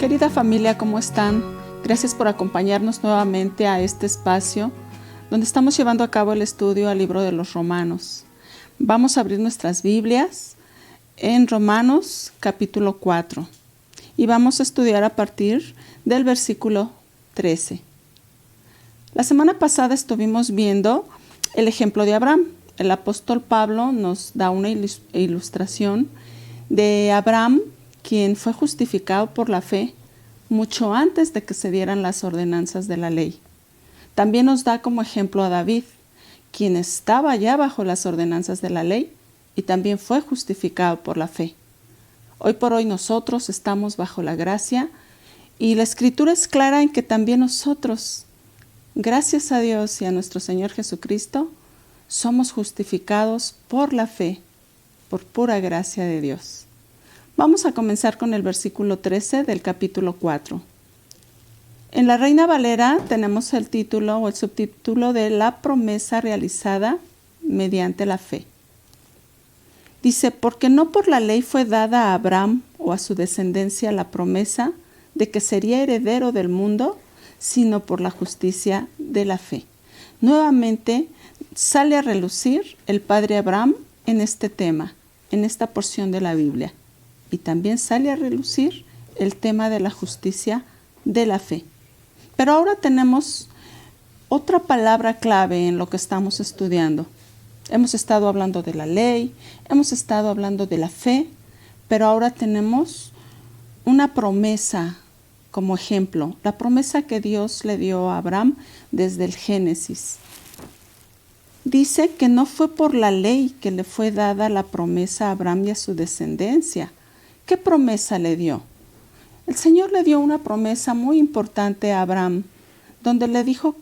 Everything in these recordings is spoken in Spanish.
Querida familia, ¿cómo están? Gracias por acompañarnos nuevamente a este espacio donde estamos llevando a cabo el estudio al libro de los Romanos. Vamos a abrir nuestras Biblias en Romanos capítulo 4 y vamos a estudiar a partir del versículo 13. La semana pasada estuvimos viendo el ejemplo de Abraham. El apóstol Pablo nos da una ilustración de Abraham, quien fue justificado por la fe mucho antes de que se dieran las ordenanzas de la ley. También nos da como ejemplo a David, quien estaba ya bajo las ordenanzas de la ley y también fue justificado por la fe. Hoy por hoy nosotros estamos bajo la gracia y la Escritura es clara en que también nosotros, gracias a Dios y a nuestro Señor Jesucristo, somos justificados por la fe, por pura gracia de Dios. Vamos a comenzar con el versículo 13 del capítulo 4. En la Reina Valera tenemos el título o el subtítulo de la promesa realizada mediante la fe. Dice, porque no por la ley fue dada a Abraham o a su descendencia la promesa de que sería heredero del mundo, sino por la justicia de la fe. Nuevamente sale a relucir el padre Abraham en este tema, en esta porción de la Biblia. Y también sale a relucir el tema de la justicia de la fe. Pero ahora tenemos otra palabra clave en lo que estamos estudiando. Hemos estado hablando de la ley, hemos estado hablando de la fe, pero ahora tenemos una promesa como ejemplo, la promesa que Dios le dio a Abraham desde el Génesis. Dice que no fue por la ley que le fue dada la promesa a Abraham y a su descendencia. ¿Qué promesa le dio? El Señor le dio una promesa muy importante a Abraham, donde le dijo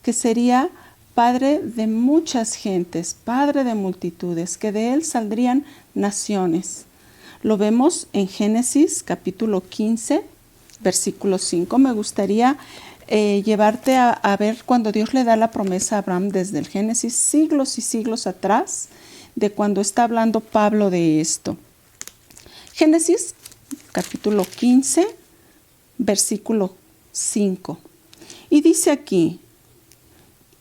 que sería padre de muchas gentes, padre de multitudes, que de él saldrían naciones. Lo vemos en Génesis capítulo 15, versículo 5. Me gustaría llevarte a ver cuando Dios le da la promesa a Abraham desde el Génesis, siglos y siglos atrás, de cuando está hablando Pablo de esto. Génesis capítulo 15, versículo 5. Y dice aquí,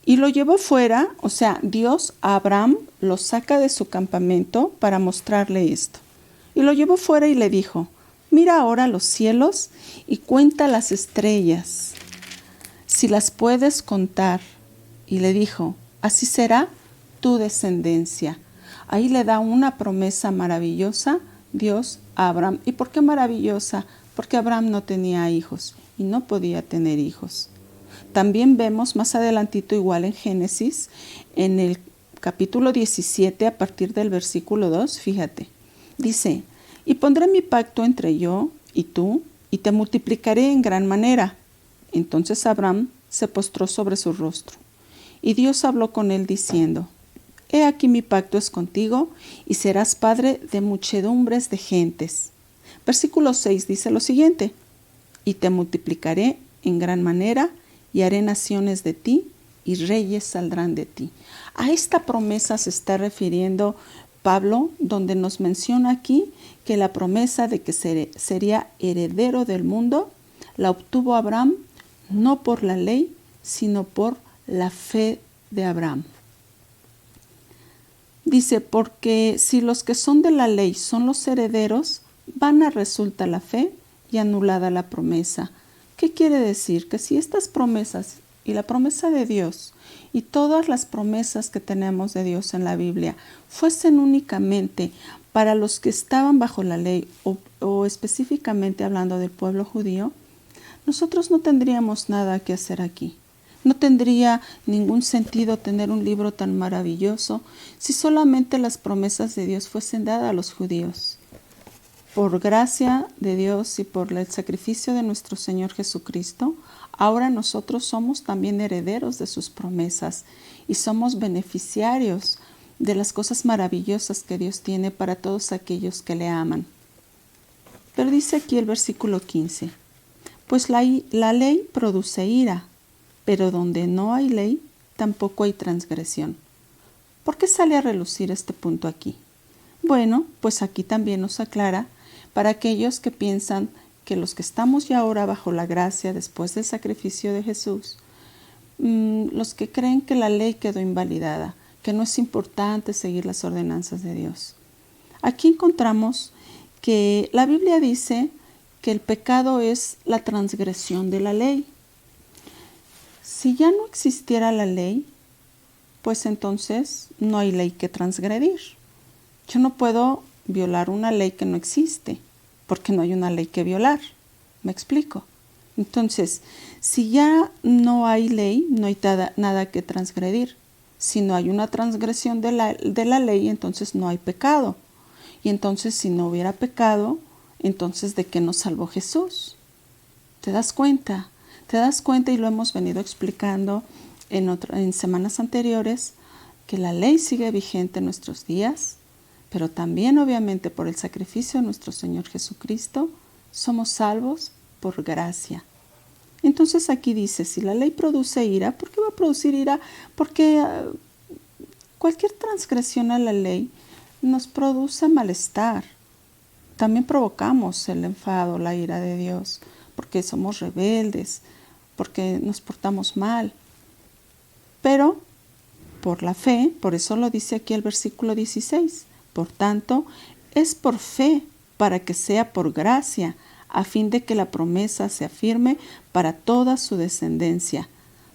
y lo llevó fuera, o sea, Dios a Abraham lo saca de su campamento para mostrarle esto. Y lo llevó fuera y le dijo, mira ahora los cielos y cuenta las estrellas, si las puedes contar. Y le dijo, así será tu descendencia. Ahí le da una promesa maravillosa Dios a Abraham. ¿Y por qué maravillosa? Porque Abraham no tenía hijos y no podía tener hijos. También vemos más adelantito, igual en Génesis, en el capítulo 17, a partir del versículo 2, fíjate, dice, y pondré mi pacto entre yo y tú, y te multiplicaré en gran manera. Entonces Abraham se postró sobre su rostro, y Dios habló con él diciendo, he aquí mi pacto es contigo, y serás padre de muchedumbres de gentes. Versículo 6 dice lo siguiente, y te multiplicaré en gran manera, y haré naciones de ti, y reyes saldrán de ti. A esta promesa se está refiriendo Pablo, donde nos menciona aquí que la promesa de que sería heredero del mundo, la obtuvo Abraham no por la ley, sino por la fe de Abraham. Dice, porque si los que son de la ley son los herederos, vana resulta la fe y anulada la promesa. ¿Qué quiere decir? Que si estas promesas y la promesa de Dios y todas las promesas que tenemos de Dios en la Biblia fuesen únicamente para los que estaban bajo la ley o específicamente hablando del pueblo judío, nosotros no tendríamos nada que hacer aquí. No tendría ningún sentido tener un libro tan maravilloso si solamente las promesas de Dios fuesen dadas a los judíos. Por gracia de Dios y por el sacrificio de nuestro Señor Jesucristo, ahora nosotros somos también herederos de sus promesas y somos beneficiarios de las cosas maravillosas que Dios tiene para todos aquellos que le aman. Pero dice aquí el versículo 15, pues la ley produce ira, pero donde no hay ley, tampoco hay transgresión. ¿Por qué sale a relucir este punto aquí? Bueno, pues aquí también nos aclara para aquellos que piensan que los que estamos ya ahora bajo la gracia después del sacrificio de Jesús, los que creen que la ley quedó invalidada, que no es importante seguir las ordenanzas de Dios. Aquí encontramos que la Biblia dice que el pecado es la transgresión de la ley. Si ya no existiera la ley, pues entonces no hay ley que transgredir. Yo no puedo violar una ley que no existe, porque no hay una ley que violar. ¿Me explico? Entonces, si ya no hay ley, no hay nada que transgredir. Si no hay una transgresión de la ley, entonces no hay pecado. Y entonces, si no hubiera pecado, entonces ¿de qué nos salvó Jesús? ¿Te das cuenta? ¿Te das cuenta? Y lo hemos venido explicando en semanas anteriores, que la ley sigue vigente en nuestros días, pero también obviamente por el sacrificio de nuestro Señor Jesucristo, somos salvos por gracia. Entonces aquí dice, si la ley produce ira, ¿por qué va a producir ira? Porque cualquier transgresión a la ley nos produce malestar. También provocamos el enfado, la ira de Dios, porque somos rebeldes, porque nos portamos mal. Pero por la fe, por eso lo dice aquí el versículo 16, por tanto, es por fe para que sea por gracia, a fin de que la promesa se afirme para toda su descendencia,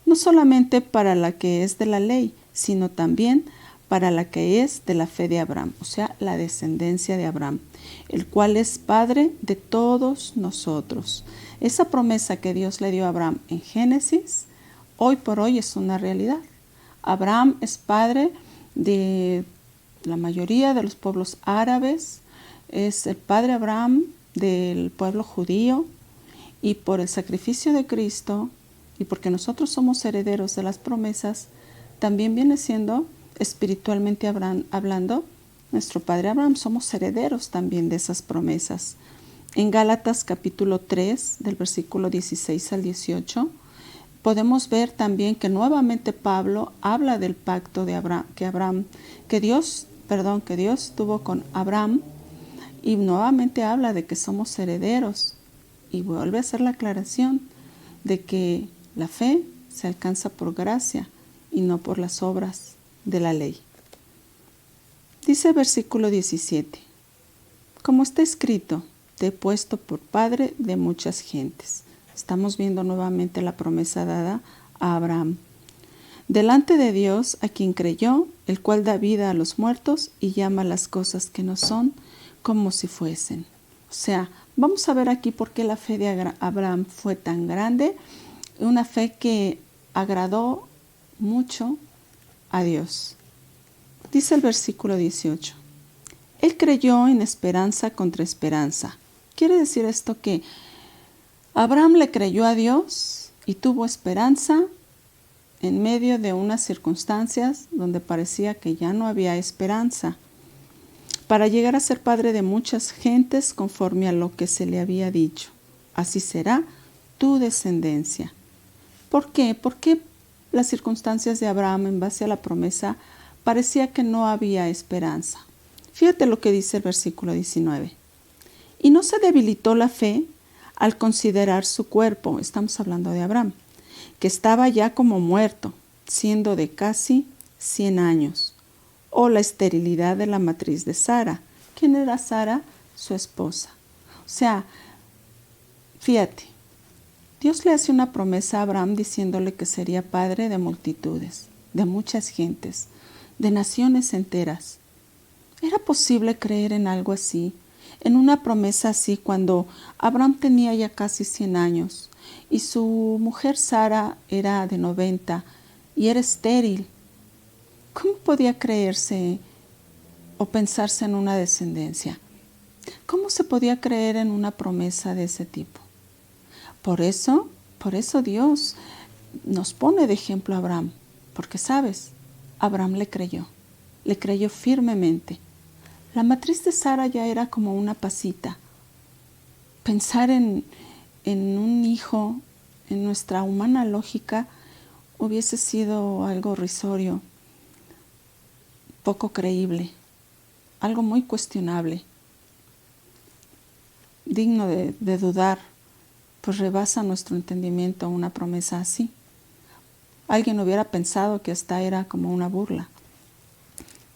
no solamente para la que es de la ley, sino también para la que es de la fe de Abraham, o sea, la descendencia de Abraham, el cual es Padre de todos nosotros. Esa promesa que Dios le dio a Abraham en Génesis, hoy por hoy es una realidad. Abraham es padre de la mayoría de los pueblos árabes, es el padre Abraham del pueblo judío, y por el sacrificio de Cristo y porque nosotros somos herederos de las promesas, también viene siendo espiritualmente hablando, nuestro padre Abraham, somos herederos también de esas promesas. En Gálatas capítulo 3, del versículo 16 al 18, podemos ver también que nuevamente Pablo habla del pacto de Abraham, que Dios tuvo con Abraham, y nuevamente habla de que somos herederos, y vuelve a hacer la aclaración de que la fe se alcanza por gracia y no por las obras de la ley. Dice el versículo 17, como está escrito, te he puesto por padre de muchas gentes. Estamos viendo nuevamente la promesa dada a Abraham. Delante de Dios, a quien creyó, el cual da vida a los muertos y llama las cosas que no son como si fuesen. O sea, vamos a ver aquí por qué la fe de Abraham fue tan grande, una fe que agradó mucho a Dios. Dice el versículo 18, él creyó en esperanza contra esperanza. Quiere decir esto que Abraham le creyó a Dios y tuvo esperanza en medio de unas circunstancias donde parecía que ya no había esperanza, para llegar a ser padre de muchas gentes conforme a lo que se le había dicho. Así será tu descendencia. ¿Por qué? Porque las circunstancias de Abraham en base a la promesa parecía que no había esperanza. Fíjate lo que dice el versículo 19. Y no se debilitó la fe al considerar su cuerpo, estamos hablando de Abraham, que estaba ya como muerto, siendo de casi 100 años, o la esterilidad de la matriz de Sara. ¿Quién era Sara? Su esposa. O sea, fíjate, Dios le hace una promesa a Abraham diciéndole que sería padre de multitudes, de muchas gentes, de naciones enteras. ¿Era posible creer en algo así, en una promesa así, cuando Abraham tenía ya casi 100 años y su mujer Sara era de 90 y era estéril? ¿Cómo podía creerse o pensarse en una descendencia? ¿Cómo se podía creer en una promesa de ese tipo? Por eso Dios nos pone de ejemplo a Abraham, porque sabes, Abraham le creyó firmemente. La matriz de Sara ya era como una pasita. Pensar en un hijo, en nuestra humana lógica, hubiese sido algo irrisorio, poco creíble, algo muy cuestionable, digno de dudar pues rebasa nuestro entendimiento una promesa así. Alguien hubiera pensado que esta era como una burla.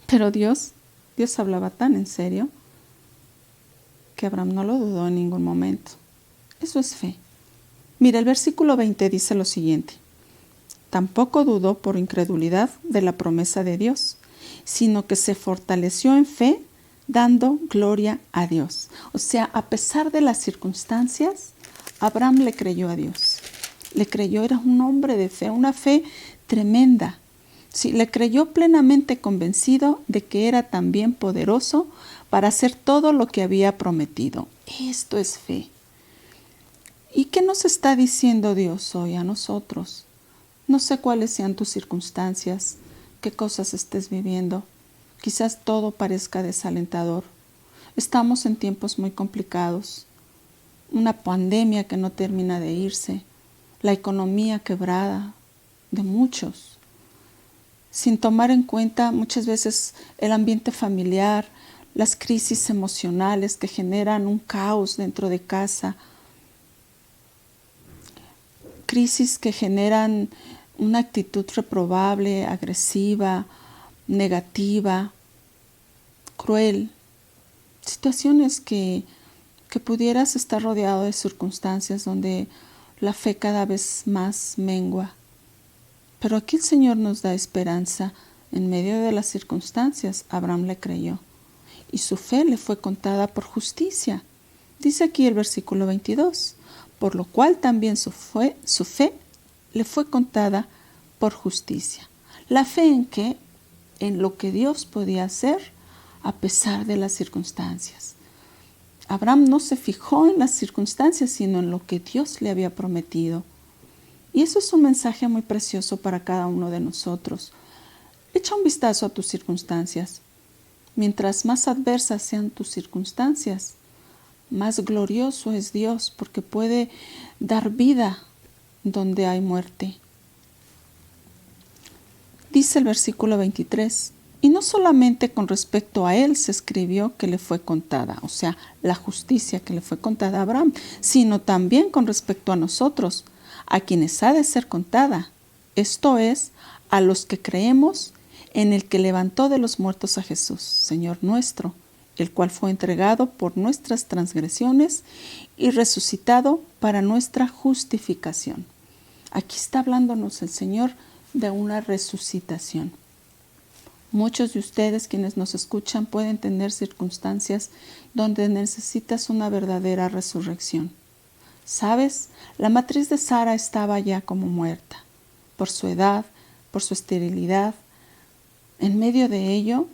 Pero Dios hablaba tan en serio que Abraham no lo dudó en ningún momento. Eso es fe. Mira, el versículo 20 dice lo siguiente: tampoco dudó por incredulidad de la promesa de Dios, sino que se fortaleció en fe, dando gloria a Dios. O sea, a pesar de las circunstancias, Abraham le creyó a Dios. Le creyó, era un hombre de fe, una fe tremenda. Sí, le creyó plenamente convencido de que era también poderoso para hacer todo lo que había prometido. Esto es fe. ¿Y qué nos está diciendo Dios hoy a nosotros? No sé cuáles sean tus circunstancias, qué cosas estés viviendo. Quizás todo parezca desalentador. Estamos en tiempos muy complicados. Una pandemia que no termina de irse. La economía quebrada de muchos. Sin tomar en cuenta muchas veces el ambiente familiar, las crisis emocionales que generan un caos dentro de casa. Crisis que generan una actitud reprobable, agresiva, negativa, cruel. Situaciones que pudieras estar rodeado de circunstancias donde la fe cada vez más mengua. Pero aquí el Señor nos da esperanza. En medio de las circunstancias, Abraham le creyó. Y su fe le fue contada por justicia. Dice aquí el versículo 22. Por lo cual también su fe le fue contada por justicia. ¿La fe en qué? En lo que Dios podía hacer a pesar de las circunstancias. Abraham no se fijó en las circunstancias, sino en lo que Dios le había prometido. Y eso es un mensaje muy precioso para cada uno de nosotros. Echa un vistazo a tus circunstancias. Mientras más adversas sean tus circunstancias, más glorioso es Dios, porque puede dar vida donde hay muerte. Dice el versículo 23, y no solamente con respecto a él se escribió que le fue contada, o sea, la justicia que le fue contada a Abraham, sino también con respecto a nosotros, a quienes ha de ser contada, esto es, a los que creemos en el que levantó de los muertos a Jesús, Señor nuestro, el cual fue entregado por nuestras transgresiones y resucitado para nuestra justificación. Aquí está hablándonos el Señor de una resucitación. Muchos de ustedes quienes nos escuchan pueden tener circunstancias donde necesitas una verdadera resurrección. ¿Sabes? La matriz de Sara estaba ya como muerta, por su edad, por su esterilidad. En medio de ello,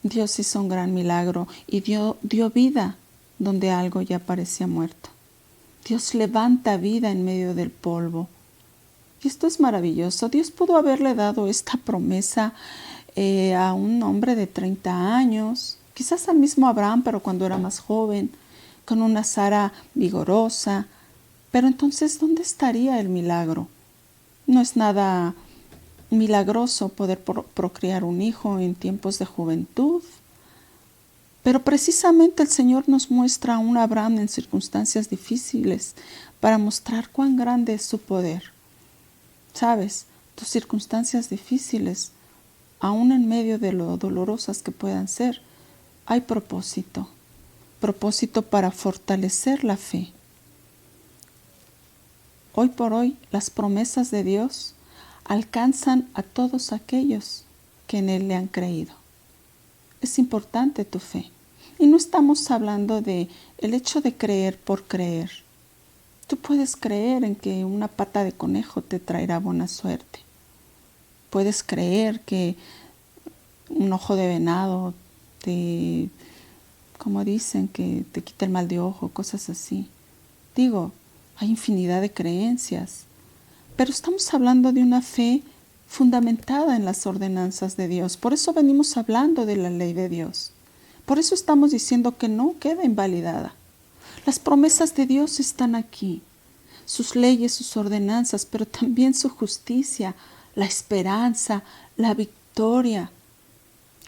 Dios hizo un gran milagro y dio vida donde algo ya parecía muerto. Dios levanta vida en medio del polvo. Y esto es maravilloso. Dios pudo haberle dado esta promesa a un hombre de 30 años, quizás al mismo Abraham, pero cuando era más joven, con una Sara vigorosa. Pero entonces, ¿dónde estaría el milagro? No es nada milagroso poder procrear un hijo en tiempos de juventud. Pero precisamente el Señor nos muestra a un Abraham en circunstancias difíciles para mostrar cuán grande es su poder. ¿Sabes? Tus circunstancias difíciles, aún en medio de lo dolorosas que puedan ser, hay propósito. Propósito para fortalecer la fe. Hoy por hoy, las promesas de Dios alcanzan a todos aquellos que en Él le han creído. Es importante tu fe. Y no estamos hablando de el hecho de creer por creer. Tú puedes creer en que una pata de conejo te traerá buena suerte. Puedes creer que un ojo de venado te, como dicen, que te quita el mal de ojo, cosas así. Digo, hay infinidad de creencias. Pero estamos hablando de una fe fundamentada en las ordenanzas de Dios. Por eso venimos hablando de la ley de Dios. Por eso estamos diciendo que no queda invalidada. Las promesas de Dios están aquí. Sus leyes, sus ordenanzas, pero también su justicia, la esperanza, la victoria.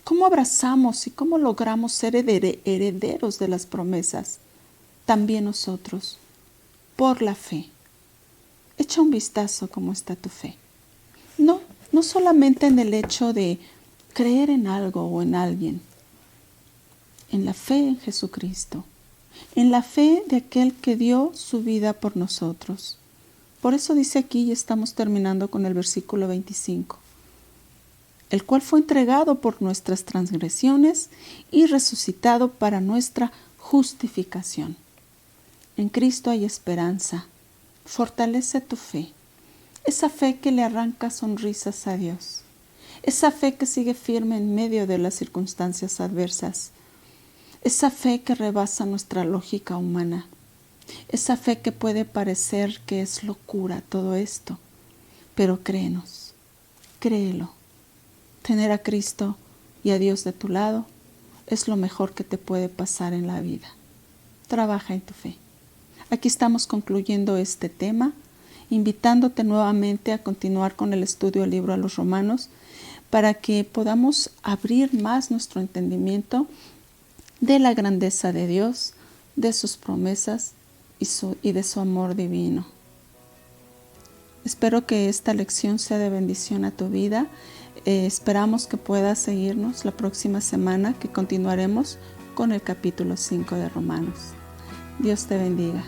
¿Cómo abrazamos y cómo logramos ser herederos de las promesas? También nosotros. por la fe. Echa un vistazo cómo está tu fe. No solamente en el hecho de creer en algo o en alguien, en la fe en Jesucristo, en la fe de aquel que dio su vida por nosotros. Por eso dice aquí, y estamos terminando con el versículo 25, el cual fue entregado por nuestras transgresiones y resucitado para nuestra justificación. En Cristo hay esperanza. Fortalece tu fe, esa fe que le arranca sonrisas a Dios, esa fe que sigue firme en medio de las circunstancias adversas, esa fe que rebasa nuestra lógica humana, esa fe que puede parecer que es locura todo esto, pero créenos, créelo. Tener a Cristo y a Dios de tu lado es lo mejor que te puede pasar en la vida. Trabaja en tu fe. Aquí estamos concluyendo este tema, invitándote nuevamente a continuar con el estudio del libro a los Romanos para que podamos abrir más nuestro entendimiento de la grandeza de Dios, de sus promesas y de su amor divino. Espero que esta lección sea de bendición a tu vida. Esperamos que puedas seguirnos la próxima semana, que continuaremos con el capítulo 5 de Romanos. Dios te bendiga.